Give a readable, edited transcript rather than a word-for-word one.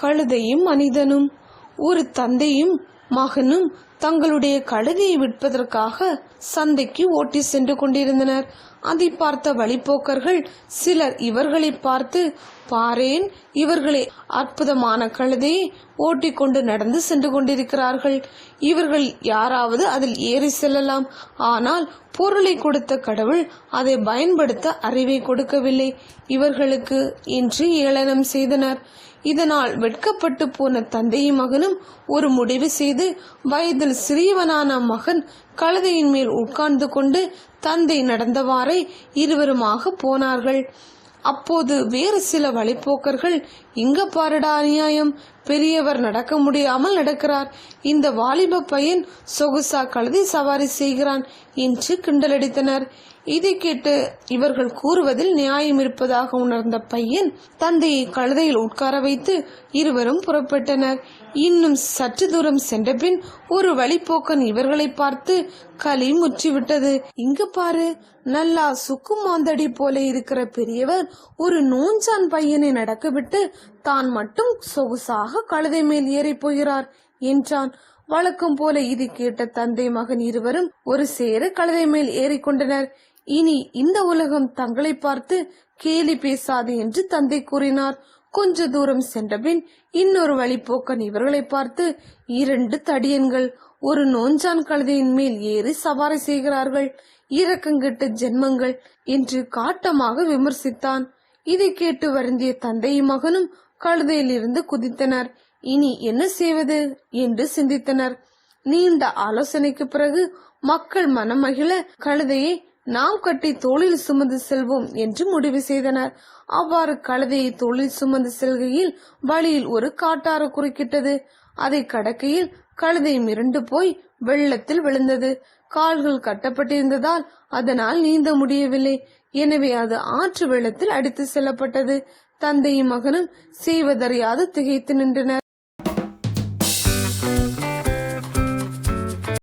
கழுதையும் மனிதனும். ஒரு தந்தையும் மகனும் தங்களுடைய கழுதையை விற்பதற்காக சந்தைக்கு ஓட்டி சென்று கொண்டிருந்தனர். அதை பார்த்த வழிப்போக்கர்கள் சிலர் இவர்களை பார்த்து, பாரேன், இவர்களை அற்புதமான கழுதையை ஓட்டிக்கொண்டு நடந்து சென்று கொண்டிருக்கிறார்கள். இவர்கள் யாராவது அதில் ஏறி செல்லலாம். ஆனால் பொருளை கொடுத்த கடவுள் அதை பயன்படுத்த அறிவை கொடுக்கவில்லை. இவர்களுக்கு என்று ஏளனம் செய்தனர். இதனால் வெட்கப்பட்டு போன தந்தையும் மகனும் ஒரு முடிவு செய்து, வயதில் சிறியவனான மகன் கழுதையின் மேல் உட்கார்ந்து கொண்டு தந்தை நடந்தவாறே இருவருமாக போனார்கள். அப்போது வேறு சில வழிப்போக்கர்கள், இங்க பாருடா அநியாயம், பெரியவர் நடக்க முடியாமல் நடக்கிறார், இந்த வாலிப பையன் சொகுசா கழுதை சவாரி செய்கிறான் என்று கிண்டலடித்தனர். இதை கேட்டு இவர்கள் கூறுவதில் நியாயம் இருப்பதாக உணர்ந்த பையன் தந்தையை கழுதையில் உட்கார வைத்து இருவரும் புறப்பட்டனர். இன்னும் சற்று தூரம் சென்ற பின் ஒரு வழிப்போக்கன் இவர்களை பார்த்து, களி முற்றிவிட்டது, இங்கு பாரு, நல்லா சுக்கு மாந்தடி போல இருக்கிற பெரியவர் ஒரு நோஞ்சான் பையனை நடக்கவிட்டு தான் மட்டும் சொகுசாக கழுதை மேல் ஏறி போகிறார் என்றான். வழக்கம் போல இது கேட்ட தந்தை மகன் இருவரும் ஒரு சேர கழுதை மேல் ஏறிக்கொண்டனர். இனி இந்த உலகம் தங்களை பார்த்து கேலி பேசாது என்று தந்தை கூறினார். கொஞ்ச தூரம் சென்றபின் இன்னொரு வழிப்போக்கன் இவர்களை பார்த்து, 2 தடியன்கள் ஒரு நோஞ்சான் கழுதையின் மேல் ஏறி சவாரி செய்கிறார்கள், இரக்கங்கெட்ட ஜென்மங்கள் என்று காட்டமாக விமர்சித்தான். இதை கேட்டு வருந்திய தந்தையும் மகனும் கழுதையில் இருந்து குதித்தனர். இனி என்ன செய்வது என்று சிந்தித்தனர். நீண்ட ஆலோசனைக்கு பிறகு மக்கள் மனம் மகிழ கழுதையை நாம் கட்டி தோளில் சுமந்து செல்வோம் என்று முடிவு செய்தனர். அவ்வாறு கழுதையை தோளில் சுமந்து செல்கையில் வழியில் ஒரு காட்டாறு குறுக்கிட்டது. அதை கடக்கையில் கழுதை மிரண்டு போய் வெள்ளத்தில் விழுந்தது. கால்கள் கட்டப்பட்டிருந்ததால் அதனால் நீந்த முடியவில்லை. எனவே அது ஆற்று வெள்ளத்தில் அடித்து செல்லப்பட்டது. தந்தையும் மகனும் செய்வதறியாது திகைத்து நின்றனர்.